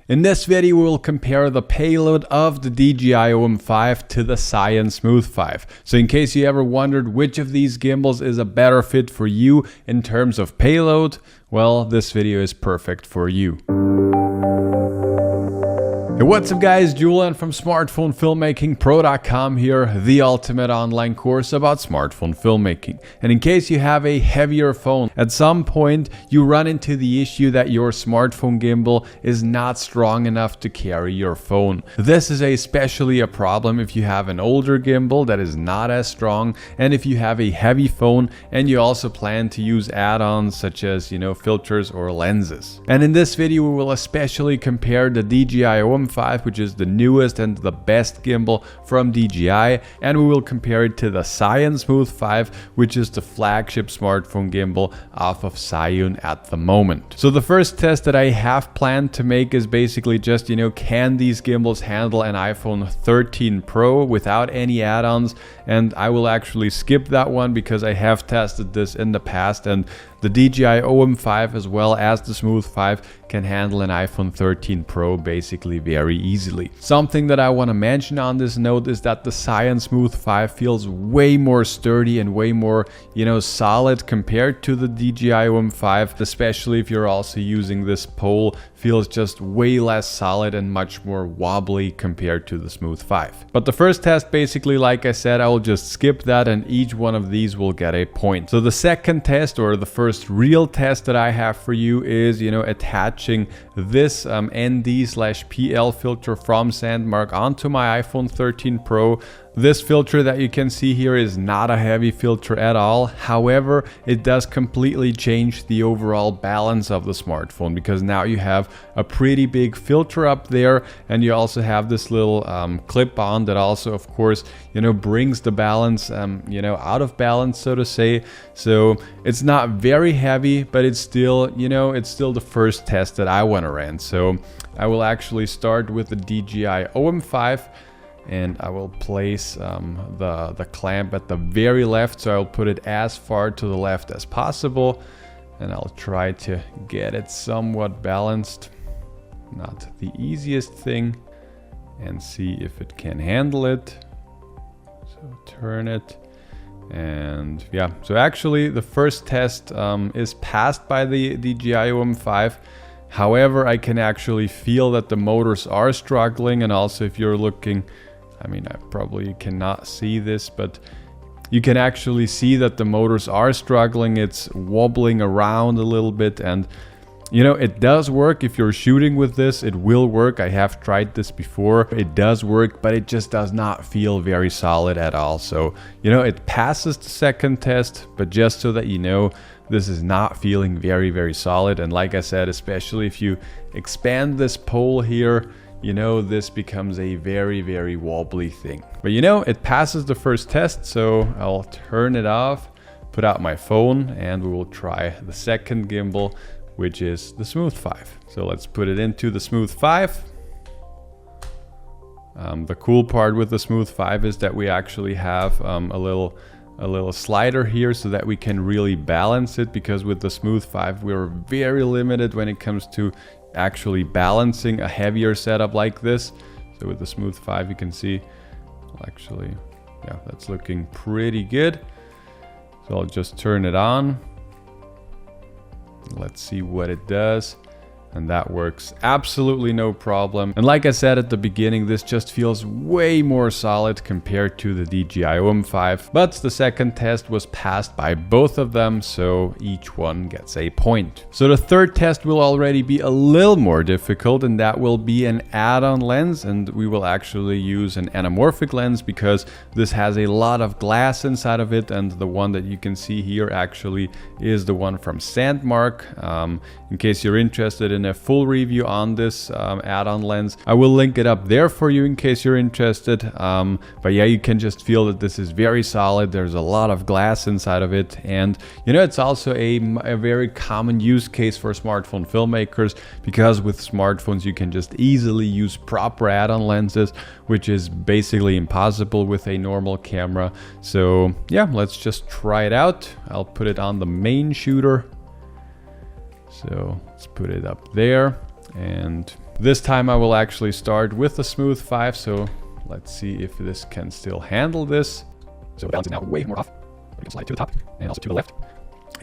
In this video we will compare the payload of the DJI Om5 to the Zhiyun Smooth 5. So in case you ever wondered which of these gimbals is a better fit for you in terms of payload, well, this video is perfect for you. Hey, what's up guys, Julian from smartphonefilmmakingpro.com here, the ultimate online course about smartphone filmmaking. And in case you have a heavier phone, at some point you run into the issue that your smartphone gimbal is not strong enough to carry your phone. This is especially a problem if you have an older gimbal that is not as strong, and if you have a heavy phone and you also plan to use add-ons such as, filters or lenses. And in this video we will especially compare the DJI Om5, which is the newest and the best gimbal from DJI, and we will compare it to the Zhiyun Smooth 5, which is the flagship smartphone gimbal off of Zhiyun at the moment. So the first test that I have planned to make is basically just, can these gimbals handle an iPhone 13 Pro without any add-ons? And I will actually skip that one because I have tested this in the past, and the DJI Om5 as well as the Smooth 5 can handle an iPhone 13 Pro basically very easily. Something that I want to mention on this note is that the Zhiyun Smooth 5 feels way more sturdy and way more, solid compared to the DJI Om5, especially if you're also using this pole. Feels just way less solid and much more wobbly compared to the Smooth 5. But the first test, basically, like I said, I will just skip that and each one of these will get a point. So the second test, or the first real test that I have for you is, attaching this ND/PL filter from Sandmark onto my iPhone 13 Pro. This filter that you can see here is not a heavy filter at all. However, it does completely change the overall balance of the smartphone, because now you have a pretty big filter up there, and you also have this little clip on that also, of course, brings the balance, out of balance, so to say. So it's not very heavy, but it's still, it's still the first test that I want to run. So I will actually start with the DJI Om5. And I will place the clamp at the very left, so I'll put it as far to the left as possible, and I'll try to get it somewhat balanced. Not the easiest thing, and see if it can handle it. So turn it, and yeah, so actually the first test is passed by the DJI Om5. However, I can actually feel that the motors are struggling, and also if you're looking, I probably cannot see this, but you can actually see that the motors are struggling. It's wobbling around a little bit, and it does work. If you're shooting with this, it will work. I have tried this before. It does work, but it just does not feel very solid at all. So, it passes the second test, but just so that this is not feeling very, very solid. And like I said, especially if you expand this pole here, this becomes a very, very wobbly thing. But it passes the first test, so I'll turn it off, put out my phone, and we will try the second gimbal, which is the Smooth 5. So let's put it into the Smooth 5. The cool part with the Smooth 5 is that we actually have a little slider here so that we can really balance it, because with the Smooth 5 we're very limited when it comes to actually balancing a heavier setup like this. So with the Smooth 5 you can see, actually, yeah, that's looking pretty good. So I'll just turn it on. Let's see what it does. And that works absolutely no problem. And like I said at the beginning, this just feels way more solid compared to the DJI Om5. But the second test was passed by both of them, so each one gets a point. So the third test will already be a little more difficult, and that will be an add-on lens. And we will actually use an anamorphic lens, because this has a lot of glass inside of it, and the one that you can see here actually is the one from Sandmark. In case you're interested in a full review on this add-on lens, I will link it up there for you in case you're interested. But yeah, you can just feel that this is very solid. There's a lot of glass inside of it, and it's also a very common use case for smartphone filmmakers, because with smartphones you can just easily use proper add-on lenses, which is basically impossible with a normal camera. So yeah, let's just try it out. I'll put it on the main shooter. So let's put it up there, and This time I will actually start with the Smooth 5, so let's see if this can still handle this. So balance it now way more off. We can slide to the top and also to the left.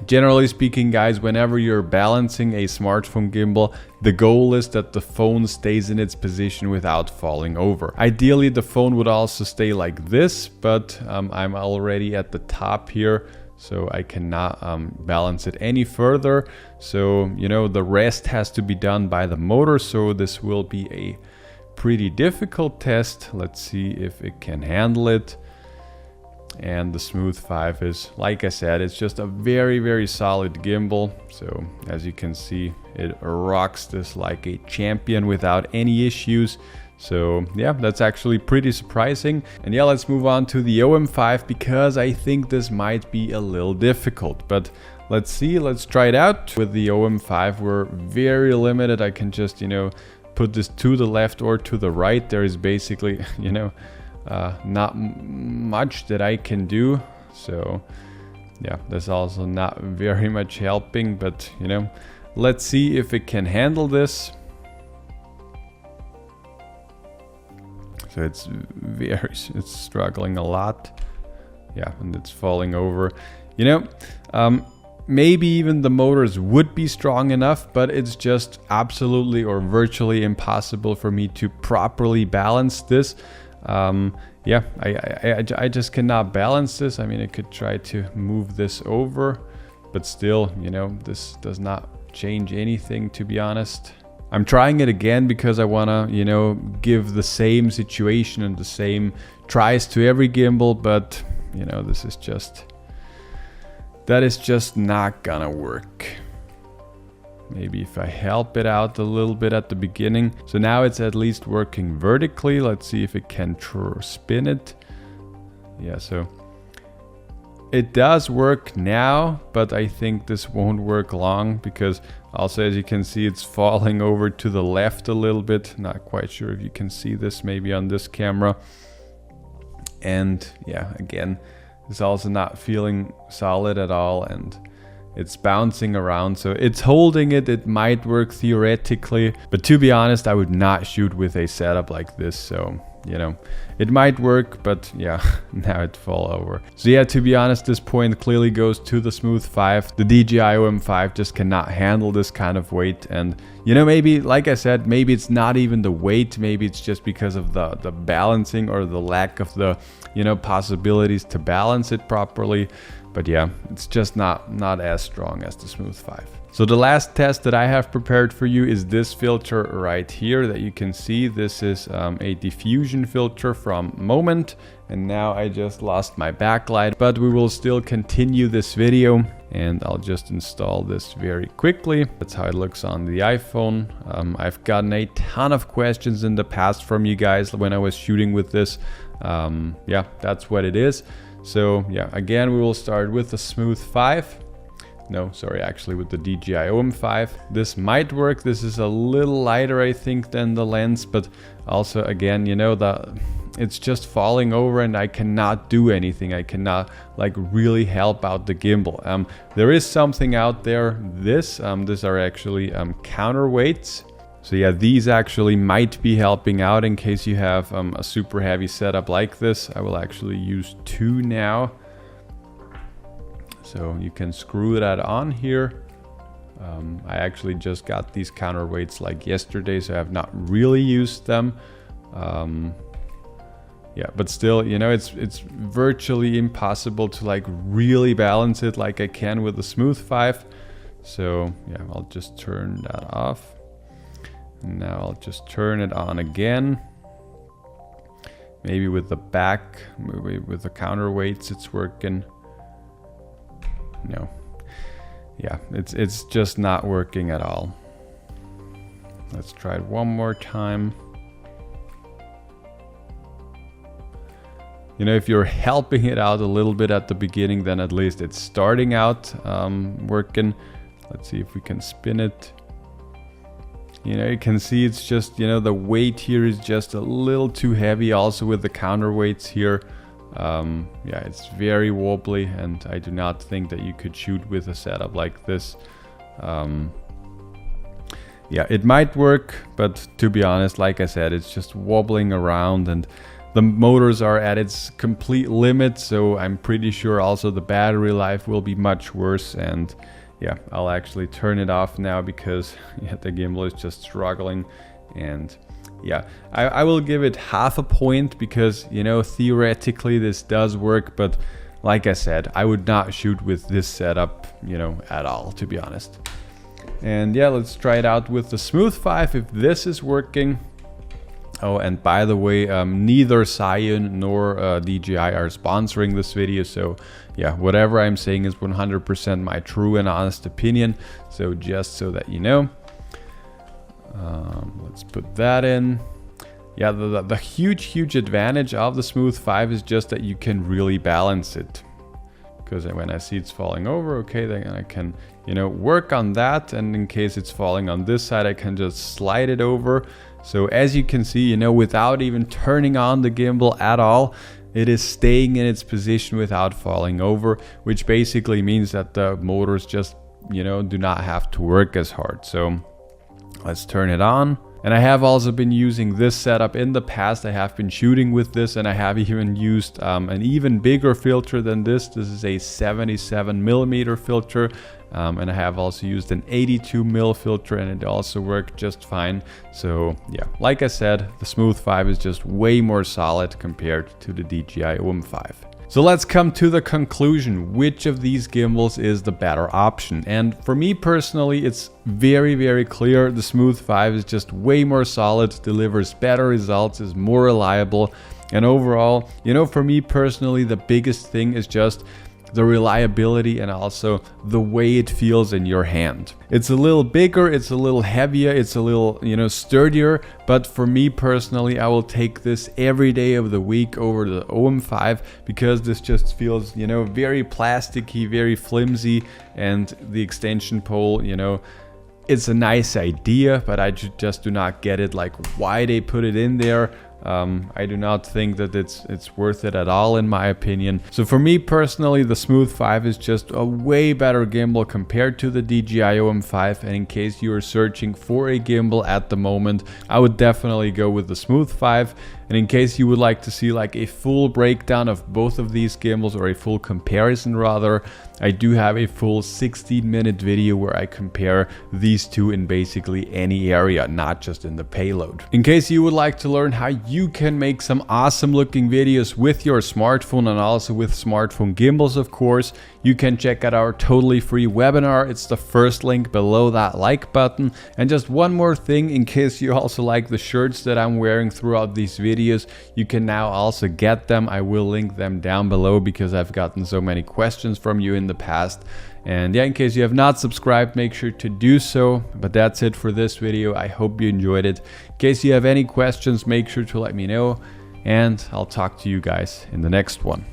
Generally speaking, guys, whenever you're balancing a smartphone gimbal, the goal is that the phone stays in its position without falling over. Ideally, the phone would also stay like this, but I'm already at the top here, so I cannot balance it any further. So, you know, the rest has to be done by the motor, so this will be a pretty difficult test. Let's see if it can handle it. And the Smooth 5 is, like I said, it's just a very, very solid gimbal. So as you can see, it rocks this like a champion without any issues. So yeah, that's actually pretty surprising. And yeah, let's move on to the OM5, because I think this might be a little difficult, but let's see, let's try it out. With the OM5, we're very limited. I can just, you know, put this to the left or to the right. There is basically, you know, not much that I can do. So yeah, that's also not very much helping, but you know, let's see if it can handle this. So it's struggling a lot. Yeah, and it's falling over. You know, maybe even the motors would be strong enough, but it's just absolutely or virtually impossible for me to properly balance this. Yeah, I just cannot balance this. I mean, I could try to move this over, but still, you know, this does not change anything, to be honest. I'm trying it again because I want to, you know, give the same situation and the same tries to every gimbal, but, you know, this is just, that is just not gonna work. Maybe if I help it out a little bit at the beginning. So now it's at least working vertically. Let's see if it can spin it. Yeah, so it does work now, but I think this won't work long, because also, as you can see, it's falling over to the left a little bit. Not quite sure if you can see this maybe on this camera. And yeah, again, it's also not feeling solid at all, and it's bouncing around. So it's holding it. It might work theoretically, but to be honest, I would not shoot with a setup like this. So, you know, it might work, but yeah, now it fall over. So yeah, to be honest, this point clearly goes to the Smooth 5. The DJI Om5 just cannot handle this kind of weight. And, you know, maybe, like I said, maybe it's not even the weight. Maybe it's just because of the balancing, or the lack of the, you know, possibilities to balance it properly. But yeah, it's just not as strong as the Smooth 5. So the last test that I have prepared for you is this filter right here that you can see. This is a diffusion filter from Moment. And now I just lost my backlight, but we will still continue this video, and I'll just install this very quickly. That's how it looks on the iPhone. I've gotten a ton of questions in the past from you guys when I was shooting with this. Yeah, that's what it is. So yeah, again, we will start with the Smooth 5. No, sorry, actually with the DJI Om5. This might work. This is a little lighter, I think, than the lens, but also, again, you know, it's just falling over and I cannot do anything. I cannot like really help out the gimbal. There is something out there. These are actually counterweights. So yeah, these actually might be helping out in case you have a super heavy setup like this. I will actually use 2 now. So you can screw that on here. I actually just got these counterweights like yesterday, so I have not really used them. Yeah, but still, you know, it's virtually impossible to like really balance it like I can with the Smooth 5. So yeah, I'll just turn that off. Now I'll just turn it on again. Maybe with the back, maybe with the counterweights it's working. No. Yeah, it's just not working at all. Let's try it one more time. You know, if you're helping it out a little bit at the beginning, then at least it's starting out working. Let's see if we can spin it. You know, you can see it's just, you know, the weight here is just a little too heavy, also with the counterweights here. Yeah, it's very wobbly, and I do not think that you could shoot with a setup like this. yeah, it might work, but to be honest, like I said, it's just wobbling around and the motors are at its complete limit, so I'm pretty sure also the battery life will be much worse. And yeah, I'll actually turn it off now because yeah, the gimbal is just struggling. And yeah, I will give it half a point because, you know, theoretically this does work, but like I said, I would not shoot with this setup, you know, at all, to be honest. And yeah, let's try it out with the Smooth 5 if this is working. Oh, and by the way, neither Zhiyun nor DJI are sponsoring this video, so yeah, whatever I'm saying is 100% my true and honest opinion, so just so that you know. Let's put that in. Yeah, the huge advantage of the Smooth 5 is just that you can really balance it. Because when I see it's falling over, okay, then I can, you know, work on that, and in case it's falling on this side, I can just slide it over. So as you can see, you know, without even turning on the gimbal at all, it is staying in its position without falling over, which basically means that the motors just, you know, do not have to work as hard. So let's turn it on. And I have also been using this setup in the past. I have been shooting with this, and I have even used an even bigger filter than this. This is a 77mm filter, and I have also used an 82mm filter, and it also worked just fine. So yeah, like I said, the Smooth 5 is just way more solid compared to the DJI Om5. So let's come to the conclusion. Which of these gimbals is the better option? And for me personally, it's very clear. The Smooth 5 is just way more solid, delivers better results, is more reliable. And overall, you know, for me personally, the biggest thing is just the reliability and also the way it feels in your hand. It's a little bigger, it's a little heavier, it's a little, you know, sturdier, but for me personally, I will take this every day of the week over the Om5 because this just feels, you know, very plasticky, very flimsy, and the extension pole, you know, it's a nice idea, but I just do not get it, like why they put it in there. I do not think that it's worth it at all, in my opinion. So for me personally, the Smooth 5 is just a way better gimbal compared to the DJI Om5. And in case you are searching for a gimbal at the moment, I would definitely go with the Smooth 5. And in case you would like to see like a full breakdown of both of these gimbals, or a full comparison rather, I do have a full 16-minute video where I compare these two in basically any area, not just in the payload. In case you would like to learn how you can make some awesome looking videos with your smartphone, and also with smartphone gimbals, of course, you can check out our totally free webinar. It's the first link below that like button. And just one more thing, in case you also like the shirts that I'm wearing throughout these videos, you can now also get them. I will link them down below because I've gotten so many questions from you in the past. And yeah, in case you have not subscribed, make sure to do so. But that's it for this video. I hope you enjoyed it. In case you have any questions, make sure to let me know, and I'll talk to you guys in the next one.